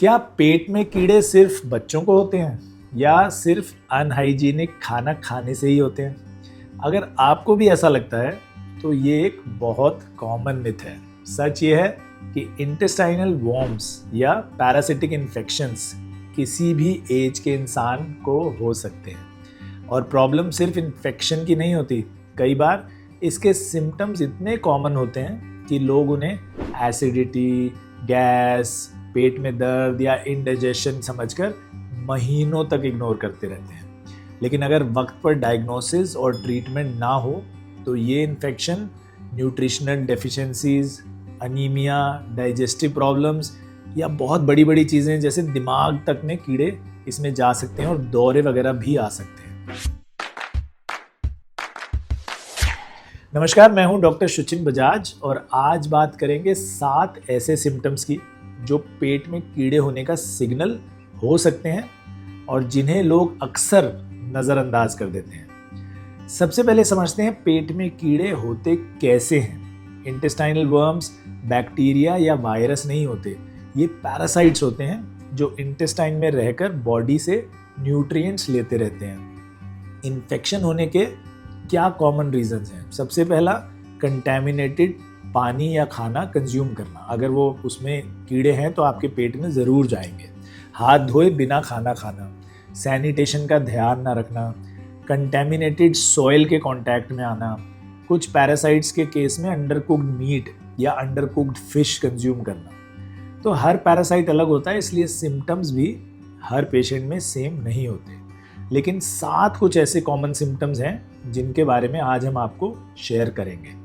क्या पेट में कीड़े सिर्फ बच्चों को होते हैं या सिर्फ अनहाइजीनिक खाना खाने से ही होते हैं? अगर आपको भी ऐसा लगता है तो ये एक बहुत कॉमन मिथ है। सच ये है कि इंटेस्टाइनल वॉर्म्स या पैरासिटिक इन्फेक्शंस किसी भी एज के इंसान को हो सकते हैं और प्रॉब्लम सिर्फ इन्फेक्शन की नहीं होती। कई बार इसके सिम्टम्स इतने कॉमन होते हैं कि लोग उन्हें एसिडिटी, गैस, पेट में दर्द या इंडाइजेशन समझकर महीनों तक इग्नोर करते रहते हैं। लेकिन अगर वक्त पर डायग्नोसिस और ट्रीटमेंट ना हो तो ये infection nutritional deficiencies, anaemia, digestive problems या बहुत बड़ी बड़ी चीज़ें जैसे दिमाग तक में कीड़े इसमें जा सकते हैं और दौरे वगैरह भी आ सकते हैं। नमस्कार, मैं हूं डॉक्टर सुचिन बजाज और आज बात करेंगे 7 ऐसे सिम्टम्स की जो पेट में कीड़े होने का सिग्नल हो सकते हैं और जिन्हें लोग अक्सर नज़रअंदाज कर देते हैं। सबसे पहले समझते हैं पेट में कीड़े होते कैसे हैं। इंटेस्टाइनल वर्म्स बैक्टीरिया या वायरस नहीं होते, ये पैरासाइट्स होते हैं जो इंटेस्टाइन में रहकर बॉडी से न्यूट्रिएंट्स लेते रहते हैं। इन्फेक्शन होने के क्या कॉमन रीजंस हैं? सबसे पहला, कंटैमिनेटेड पानी या खाना कंज्यूम करना। अगर वो उसमें कीड़े हैं तो आपके पेट में ज़रूर जाएंगे। हाथ धोए बिना खाना खाना, सैनिटेशन का ध्यान ना रखना, कंटैमिनेटेड सॉइल के कांटेक्ट में आना, कुछ पैरासाइट्स के केस में अंडरकुक्ड मीट या अंडरकुक्ड फिश कंज्यूम करना। तो हर पैरासाइट अलग होता है, इसलिए सिम्टम्स भी हर पेशेंट में सेम नहीं होते। लेकिन 7 कुछ ऐसे कॉमन सिम्टम्स हैं जिनके बारे में आज हम आपको शेयर करेंगे।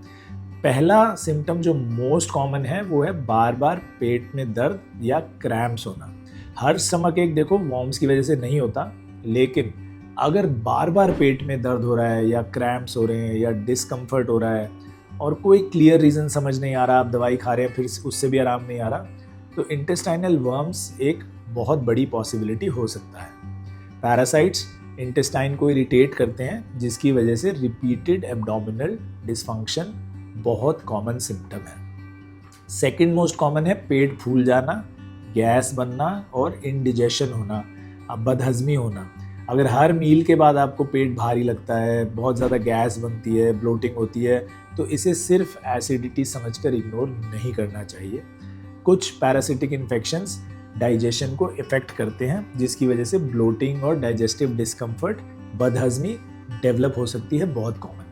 पहला सिम्टम जो मोस्ट कॉमन है वो है बार बार पेट में दर्द या क्रैम्प्स होना। हर स्टमक एक देखो वॉर्म्स की वजह से नहीं होता, लेकिन अगर बार बार पेट में दर्द हो रहा है या क्रैम्प्स हो रहे हैं या डिस्कम्फर्ट हो रहा है और कोई क्लियर रीज़न समझ नहीं आ रहा, आप दवाई खा रहे हैं फिर उससे भी आराम नहीं आ रहा, तो इंटेस्टाइनल वर्म्स एक बहुत बड़ी पॉसिबिलिटी हो सकता है। पैरासाइट्स इंटेस्टाइन को इरिटेट करते हैं जिसकी वजह से रिपीटेड एब्डोमिनल डिसफंक्शन बहुत कॉमन सिम्टम है। सेकंड मोस्ट कॉमन है पेट फूल जाना, गैस बनना और इंडिजेशन होना, बदहजमी होना। अगर हर मील के बाद आपको पेट भारी लगता है, बहुत ज़्यादा गैस बनती है, ब्लोटिंग होती है, तो इसे सिर्फ एसिडिटी समझकर इग्नोर नहीं करना चाहिए। कुछ पैरासिटिक इन्फेक्शंस डाइजेशन को इफेक्ट करते हैं जिसकी वजह से ब्लोटिंग और डाइजेस्टिव डिस्कम्फर्ट, बदहजमी डेवलप हो सकती है बहुत कॉमनली।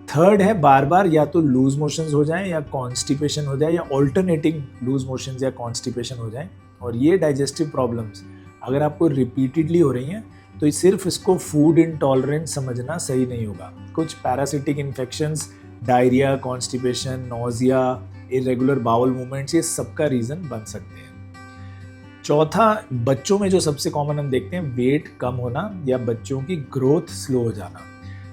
थर्ड है बार बार या तो लूज मोशंस हो जाएं या कॉन्स्टिपेशन हो जाए या ऑल्टरनेटिंग लूज मोशंस या कॉन्स्टिपेशन हो जाएं। और ये डाइजेस्टिव प्रॉब्लम्स अगर आपको रिपीटेडली हो रही हैं तो सिर्फ इसको फूड इंटॉलरेंस समझना सही नहीं होगा। कुछ parasitic infections diarrhoea, constipation, nausea, irregular bowel movements ये सबका रीज़न बन सकते हैं। चौथा, बच्चों में जो सबसे कॉमन हम देखते हैं वेट कम होना या बच्चों की ग्रोथ स्लो हो जाना।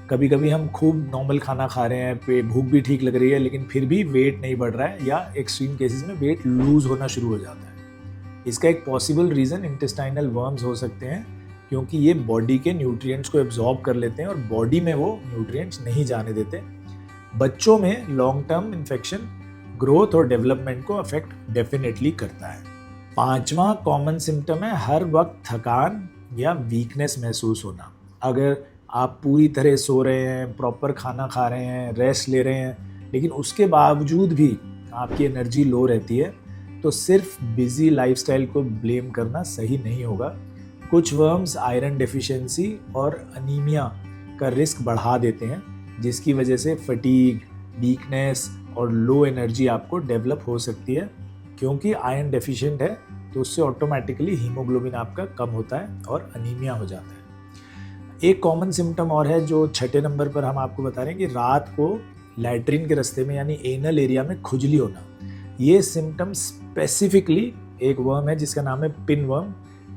कभी कभी हम खूब नॉर्मल खाना खा रहे हैं, भूख भी ठीक लग रही है, लेकिन फिर भी वेट नहीं बढ़ रहा है या एक्सट्रीम केसेस में वेट लूज होना शुरू हो जाता है। इसका एक पॉसिबल रीज़न इंटेस्टाइनल वर्म्स हो सकते हैं क्योंकि ये बॉडी के न्यूट्रिएंट्स को एब्जॉर्ब कर लेते हैं और बॉडी में वो न्यूट्रिएंट्स नहीं जाने देते। बच्चों में लॉन्ग टर्म इन्फेक्शन ग्रोथ और डेवलपमेंट को अफेक्ट डेफिनेटली करता है। पांचवा कॉमन सिम्टम है हर वक्त थकान या वीकनेस महसूस होना। अगर आप पूरी तरह सो रहे हैं, प्रॉपर खाना खा रहे हैं, रेस्ट ले रहे हैं, लेकिन उसके बावजूद भी आपकी एनर्जी लो रहती है, तो सिर्फ बिजी लाइफस्टाइल को ब्लेम करना सही नहीं होगा। कुछ वर्म्स आयरन डेफिशिएंसी और अनीमिया का रिस्क बढ़ा देते हैं जिसकी वजह से फटीग, वीकनेस और लो एनर्जी आपको डेवलप हो सकती है। क्योंकि आयरन डेफिशिएंट है तो उससे ऑटोमेटिकली हीमोग्लोबिन आपका कम होता है और अनीमिया हो जाता है। एक कॉमन सिम्टम और है जो 6 नंबर पर हम आपको बता रहे हैं कि रात को लैट्रिन के रास्ते में यानी एनल एरिया में खुजली होना। ये सिम्टम स्पेसिफिकली एक वर्म है जिसका नाम है पिनवर्म।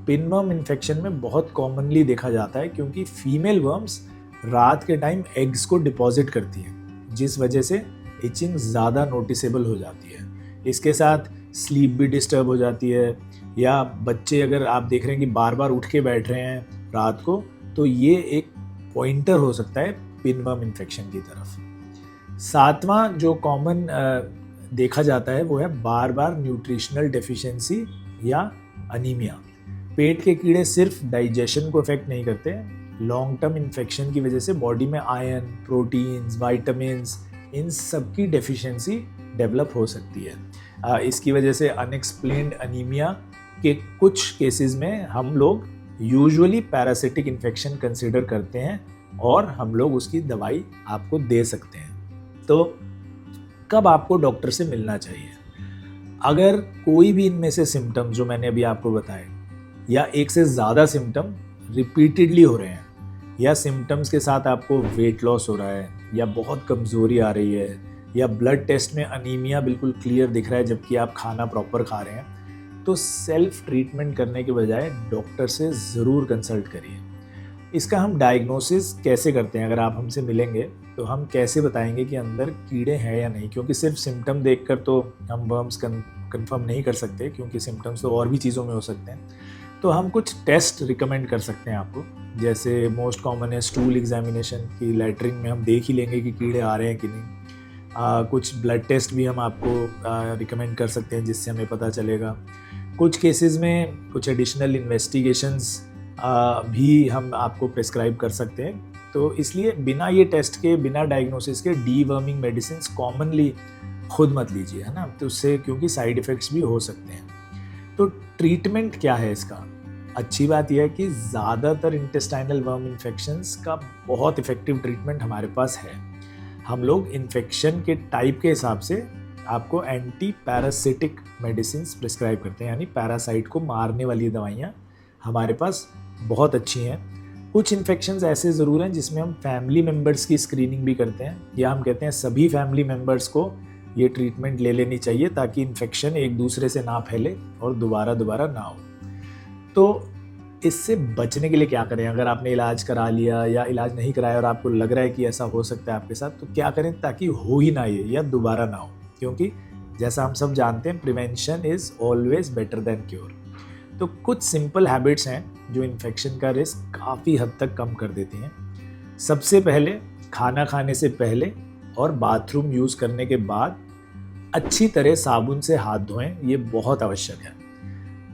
पिनवर्म इन्फेक्शन में बहुत कॉमनली देखा जाता है क्योंकि फीमेल वर्म्स रात के टाइम एग्स को डिपॉजिट करती हैं जिस वजह से इचिंग ज़्यादा नोटिसेबल हो जाती है। इसके साथ स्लीप भी डिस्टर्ब हो जाती है या बच्चे अगर आप देख रहे हैं कि बार बार उठ के बैठ रहे हैं रात को, तो ये एक पॉइंटर हो सकता है पिनवर्म इन्फेक्शन की तरफ। 7वां जो कॉमन देखा जाता है वो है बार बार न्यूट्रिशनल डेफिशिएंसी या अनीमिया। पेट के कीड़े सिर्फ डाइजेशन को अफेक्ट नहीं करते, लॉन्ग टर्म इन्फेक्शन की वजह से बॉडी में आयरन, प्रोटीन्स, वाइटामिन्स, इन सब की डेफिशिएंसी डेवलप हो सकती है। इसकी वजह से अनएक्सप्लेन्ड अनीमिया के कुछ केसेस में हम लोग यूजुअली पैरासिटिक इन्फेक्शन कंसिडर करते हैं और हम लोग उसकी दवाई आपको दे सकते हैं। तो कब आपको डॉक्टर से मिलना चाहिए? अगर कोई भी इनमें से सिम्टम जो मैंने अभी आपको बताए या एक से ज़्यादा सिम्टम रिपीटेडली हो रहे हैं, या सिम्टम्स के साथ आपको वेट लॉस हो रहा है, या बहुत कमज़ोरी आ रही है, या ब्लड टेस्ट में अनीमिया बिल्कुल क्लियर दिख रहा है जबकि आप खाना प्रॉपर खा रहे हैं, तो सेल्फ ट्रीटमेंट करने के बजाय डॉक्टर से ज़रूर कंसल्ट करिए। इसका हम डायग्नोसिस कैसे करते हैं? अगर आप हमसे मिलेंगे तो हम कैसे बताएंगे कि अंदर कीड़े हैं या नहीं, क्योंकि सिर्फ सिम्टम देखकर तो हम वर्म्स कंफर्म नहीं कर सकते, क्योंकि सिम्टम्स तो और भी चीज़ों में हो सकते हैं। तो हम कुछ टेस्ट रिकमेंड कर सकते हैं आपको, जैसे मोस्ट कॉमन है स्टूल एग्जामिनेशन की, लैट्रिन में हम देख ही लेंगे कि कीड़े आ रहे हैं कि नहीं। कुछ ब्लड टेस्ट भी हम आपको रिकमेंड कर सकते हैं जिससे हमें पता चलेगा। कुछ केसेस में कुछ एडिशनल इन्वेस्टिगेशंस भी हम आपको प्रिस्क्राइब कर सकते हैं। तो इसलिए बिना ये टेस्ट के, बिना डायग्नोसिस के डीवर्मिंग मेडिसिन कॉमनली खुद मत लीजिए, है ना, तो उससे क्योंकि साइड इफ़ेक्ट्स भी हो सकते हैं। तो ट्रीटमेंट क्या है इसका? अच्छी बात यह है कि ज़्यादातर इंटेस्टाइनल वर्म इन्फेक्शंस का बहुत इफ़ेक्टिव ट्रीटमेंट हमारे पास है। हम लोग इन्फेक्शन के टाइप के हिसाब से आपको एंटी पैरासिटिक मेडिसिन प्रिस्क्राइब करते हैं, यानी पैरासाइट को मारने वाली दवाइयाँ हमारे पास बहुत अच्छी हैं। कुछ इन्फेक्शंस ऐसे ज़रूर हैं जिसमें हम फैमिली मेम्बर्स की स्क्रीनिंग भी करते हैं, या हम कहते हैं सभी फैमिली मेम्बर्स को ये ट्रीटमेंट ले लेनी चाहिए ताकि इन्फेक्शन एक दूसरे से ना फैले और दोबारा ना हो। तो इससे बचने के लिए क्या करें? अगर आपने इलाज करा लिया या इलाज नहीं कराया और आपको लग रहा है कि ऐसा हो सकता है आपके साथ, तो क्या करें ताकि हो ही ना ये या दोबारा ना हो? क्योंकि जैसा हम सब जानते हैं, prevention is always better than cure. तो कुछ सिंपल हैबिट्स हैं जो इन्फेक्शन का रिस्क काफ़ी हद तक कम कर देती हैं। सबसे पहले, खाना खाने से पहले और बाथरूम यूज़ करने के बाद अच्छी तरह साबुन से हाथ धोएं, ये बहुत आवश्यक है।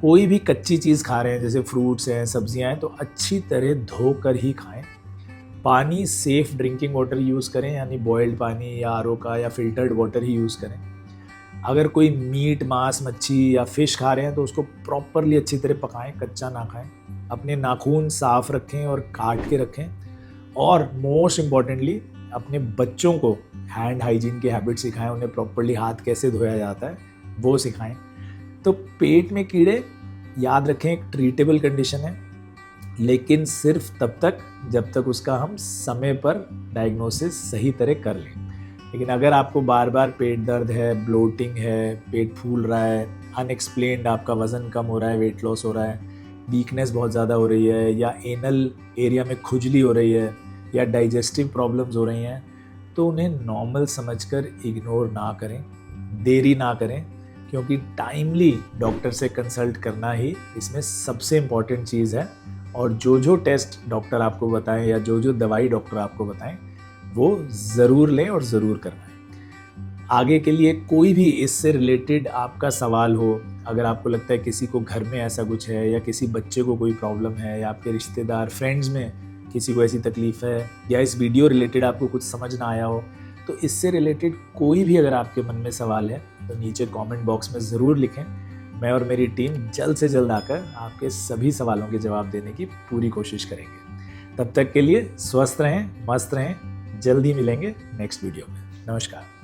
कोई भी कच्ची चीज़ खा रहे हैं, जैसे फ्रूट्स हैं, सब्जियां हैं, तो अच्छी तरह धो कर ही खाएं। पानी सेफ़ ड्रिंकिंग वाटर यूज़ करें, यानी बॉयल्ड पानी या आरओ का या फिल्टर्ड वाटर ही यूज़ करें। अगर कोई मीट, मांस, मच्छी या फ़िश खा रहे हैं तो उसको प्रॉपरली अच्छी तरह पकाएं, कच्चा ना खाएं। अपने नाखून साफ़ रखें और काट के रखें। और मोस्ट इम्पॉर्टेंटली, अपने बच्चों को हैंड हाइजीन की हैबिट सिखाएं, उन्हें प्रॉपरली हाथ कैसे धोया जाता है वो सिखाएं। तो पेट में कीड़े, याद रखें, एक ट्रीटेबल कंडीशन है, लेकिन सिर्फ तब तक जब तक उसका हम समय पर डायग्नोसिस सही तरह कर लें। लेकिन अगर आपको बार बार पेट दर्द है, ब्लोटिंग है, पेट फूल रहा है, अनएक्सप्लेन्ड आपका वज़न कम हो रहा है, वेट लॉस हो रहा है, वीकनेस बहुत ज़्यादा हो रही है, या एनल एरिया में खुजली हो रही है, या डाइजेस्टिव प्रॉब्लम्स हो रही हैं, तो उन्हें नॉर्मल समझकर इग्नोर ना करें, देरी ना करें, क्योंकि टाइमली डॉक्टर से कंसल्ट करना ही इसमें सबसे इम्पॉर्टेंट चीज़ है। और जो टेस्ट डॉक्टर आपको बताएं या जो दवाई डॉक्टर आपको बताएं वो ज़रूर लें और ज़रूर करवाएं। आगे के लिए कोई भी इससे रिलेटेड आपका सवाल हो, अगर आपको लगता है किसी को घर में ऐसा कुछ है, या किसी बच्चे को कोई प्रॉब्लम है, या आपके रिश्तेदार, फ्रेंड्स में किसी को ऐसी तकलीफ़ है, या इस वीडियो रिलेटेड आपको कुछ समझ ना आया हो, तो इससे रिलेटेड कोई भी अगर आपके मन में सवाल है तो नीचे कमेंट बॉक्स में ज़रूर लिखें। मैं और मेरी टीम जल्द से जल्द आकर आपके सभी सवालों के जवाब देने की पूरी कोशिश करेंगे। तब तक के लिए स्वस्थ रहें, मस्त रहें। जल्द ही मिलेंगे नेक्स्ट वीडियो में। नमस्कार।